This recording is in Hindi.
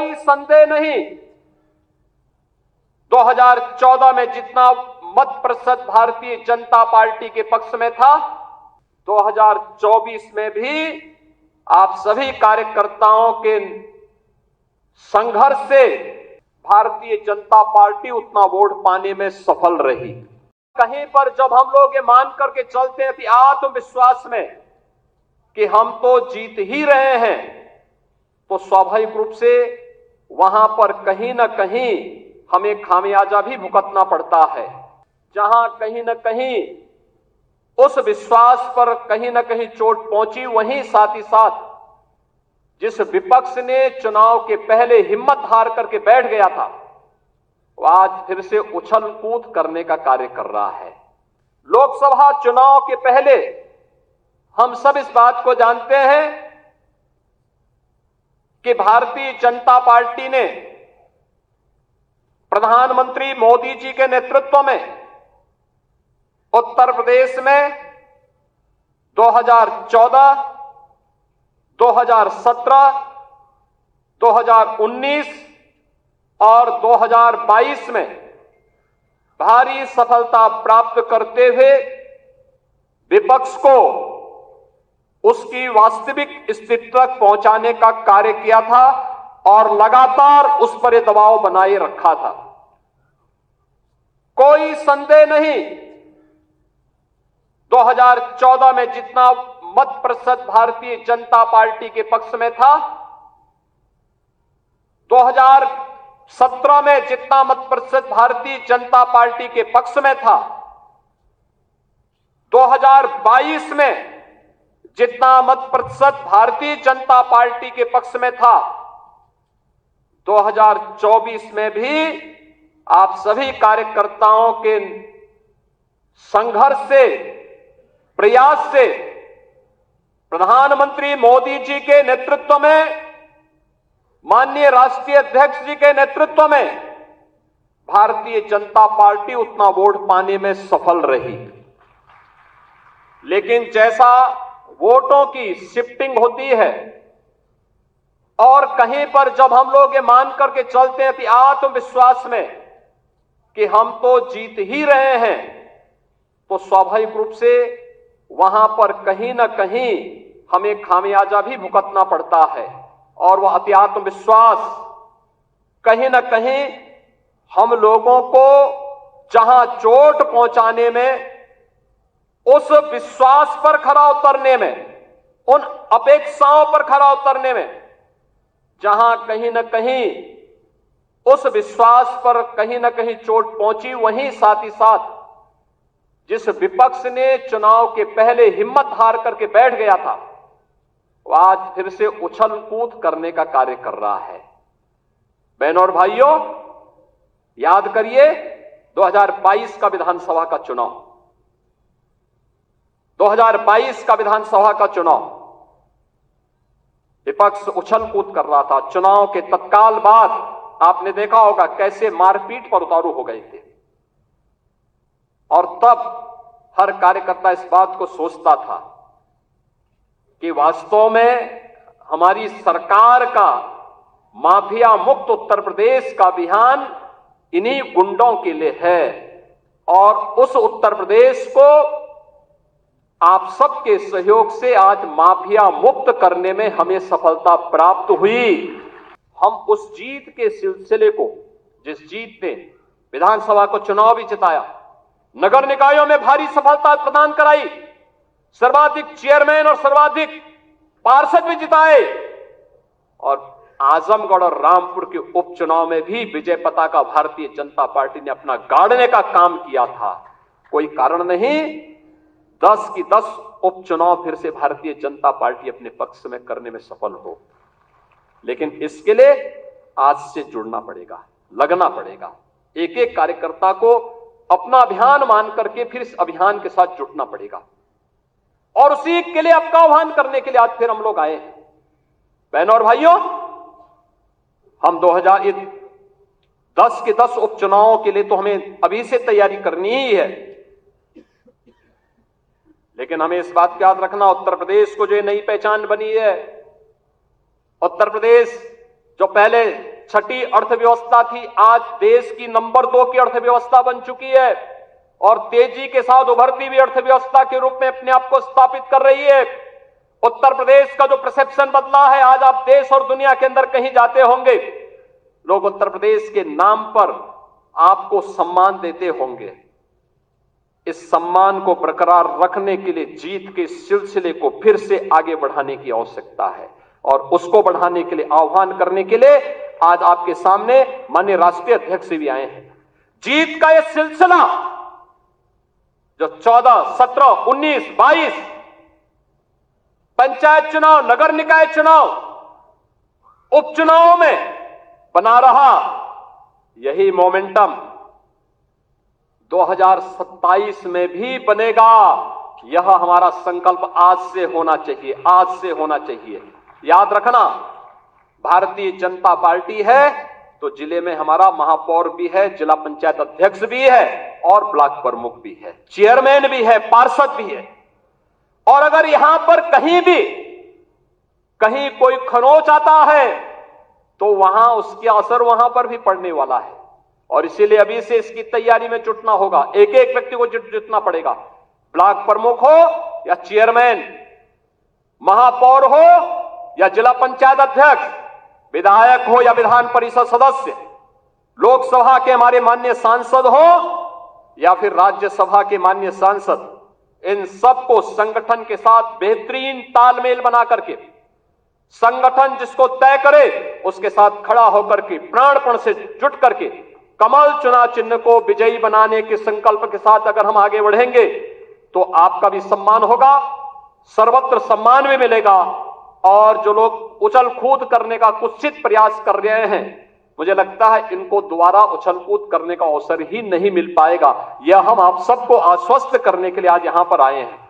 कोई संदेह नहीं, 2014 में जितना मत प्रतिशत भारतीय जनता पार्टी के पक्ष में था, 2024 में भी आप सभी कार्यकर्ताओं के संघर्ष से भारतीय जनता पार्टी उतना वोट पाने में सफल रही। कहीं पर जब हम लोग ये मान करके चलते हैं कि आत्मविश्वास में कि हम तो जीत ही रहे हैं, तो स्वाभाविक रूप से वहां पर कहीं ना कहीं हमें खामियाजा भी भुगतना पड़ता है। जहां कहीं ना कहीं उस विश्वास पर कहीं ना कहीं चोट पहुंची, वहीं साथ ही साथ जिस विपक्ष ने चुनाव के पहले हिम्मत हार करके बैठ गया था, वो आज फिर से उछल कूद करने का कार्य कर रहा है। लोकसभा चुनाव के पहले हम सब इस बात को जानते हैं कि भारतीय जनता पार्टी ने प्रधानमंत्री मोदी जी के नेतृत्व में उत्तर प्रदेश में 2014, 2017, 2019 और 2022 में भारी सफलता प्राप्त करते हुए विपक्ष को उसकी वास्तविक स्थिति तक पहुंचाने का कार्य किया था और लगातार उस पर दबाव बनाए रखा था। कोई संदेह नहीं, 2014 में जितना मत प्रतिशत भारतीय जनता पार्टी के पक्ष में था, 2017 में जितना मत प्रतिशत भारतीय जनता पार्टी के पक्ष में था, 2022 में जितना मत प्रतिशत भारतीय जनता पार्टी के पक्ष में था, 2024 में भी आप सभी कार्यकर्ताओं के संघर्ष से, प्रयास से, प्रधानमंत्री मोदी जी के नेतृत्व में, माननीय राष्ट्रीय अध्यक्ष जी के नेतृत्व में भारतीय जनता पार्टी उतना वोट पाने में सफल रही। लेकिन जैसा वोटों की शिफ्टिंग होती है और कहीं पर जब हम लोग ये मान करके चलते हैं कि आत्मविश्वास में कि हम तो जीत ही रहे हैं, तो स्वाभाविक रूप से वहां पर कहीं ना कहीं हमें खामियाजा भी भुगतना पड़ता है और वह अति आत्मविश्वास कहीं ना कहीं हम लोगों को जहां चोट पहुंचाने में, उस विश्वास पर खरा उतरने में, उन अपेक्षाओं पर खरा उतरने में, जहां कहीं ना कहीं उस विश्वास पर कहीं ना कहीं चोट पहुंची, वहीं साथ ही साथ जिस विपक्ष ने चुनाव के पहले हिम्मत हार करके बैठ गया था, वो आज फिर से उछल कूद करने का कार्य कर रहा है। बहनों और भाइयों, याद करिए 2022 का विधानसभा का चुनाव, 2022 का विधानसभा का चुनाव विपक्ष उछल कूद कर रहा था। चुनाव के तत्काल बाद आपने देखा होगा कैसे मारपीट पर उतारू हो गए थे, और तब हर कार्यकर्ता इस बात को सोचता था कि वास्तव में हमारी सरकार का माफिया मुक्त उत्तर प्रदेश का अभियान इन्हीं गुंडों के लिए है, और उस उत्तर प्रदेश को आप सबके सहयोग से आज माफिया मुक्त करने में हमें सफलता प्राप्त हुई। हम उस जीत के सिलसिले को, जिस जीत ने विधानसभा को चुनाव भी जिताया, नगर निकायों में भारी सफलता प्रदान कराई, सर्वाधिक चेयरमैन और सर्वाधिक पार्षद भी जिताए, और आजमगढ़ और रामपुर के उपचुनाव में भी विजय पताका भारतीय जनता पार्टी ने अपना गाड़ने का काम किया था। कोई कारण नहीं 10 की 10 उपचुनाव फिर से भारतीय जनता पार्टी अपने पक्ष में करने में सफल हो। लेकिन इसके लिए आज से जुड़ना पड़ेगा, लगना पड़ेगा। एक एक कार्यकर्ता को अपना अभियान मान करके फिर इस अभियान के साथ जुटना पड़ेगा, और उसी के लिए आपका आह्वान करने के लिए आज फिर हम लोग आए हैं। बहनों और भाइयों, हम 2010 के 10 उपचुनावों के लिए तो हमें अभी से तैयारी करनी ही है, लेकिन हमें इस बात का याद रखना, उत्तर प्रदेश को जो नई पहचान बनी है, उत्तर प्रदेश जो पहले छठी अर्थव्यवस्था थी, आज देश की नंबर 2 की अर्थव्यवस्था बन चुकी है और तेजी के साथ उभरती हुई अर्थव्यवस्था के रूप में अपने आप को स्थापित कर रही है। उत्तर प्रदेश का जो परसेप्शन बदला है, आज आप देश और दुनिया के अंदर कहीं जाते होंगे, लोग उत्तर प्रदेश के नाम पर आपको सम्मान देते होंगे। इस सम्मान को बरकरार रखने के लिए जीत के सिलसिले को फिर से आगे बढ़ाने की आवश्यकता है और उसको बढ़ाने के लिए आह्वान करने के लिए आज आपके सामने माननीय राष्ट्रीय अध्यक्ष भी आए हैं। जीत का यह सिलसिला जो 14, 17, 19, 22 पंचायत चुनाव, नगर निकाय चुनाव, उपचुनाव में बना रहा, यही मोमेंटम 2027 में भी बनेगा। यह हमारा संकल्प आज से होना चाहिए, आज से होना चाहिए। याद रखना, भारतीय जनता पार्टी है तो जिले में हमारा महापौर भी है, जिला पंचायत अध्यक्ष भी है और ब्लॉक प्रमुख भी है, चेयरमैन भी है, पार्षद भी है। और अगर यहां पर कहीं कोई खरोंच आता है तो वहां उसके असर वहां पर भी पड़ने वाला है और इसीलिए अभी से इसकी तैयारी में जुटना होगा। एक एक व्यक्ति को जुटना पड़ेगा, ब्लॉक प्रमुख हो या चेयरमैन, महापौर हो या जिला पंचायत अध्यक्ष, विधायक हो या विधान परिषद सदस्य, लोकसभा के हमारे माननीय सांसद हो या फिर राज्यसभा के माननीय सांसद, इन सबको संगठन के साथ बेहतरीन तालमेल बना करके, संगठन जिसको तय करे उसके साथ खड़ा होकर के प्राणपण से जुट करके कमल चुनाव चिन्ह को विजयी बनाने के संकल्प के साथ अगर हम आगे बढ़ेंगे तो आपका भी सम्मान होगा, सर्वत्र सम्मान भी मिलेगा। और जो लोग उछल कूद करने का कुत्सित प्रयास कर रहे हैं, मुझे लगता है इनको दोबारा उछल कूद करने का अवसर ही नहीं मिल पाएगा। यह हम आप सबको आश्वस्त करने के लिए आज यहां पर आए हैं।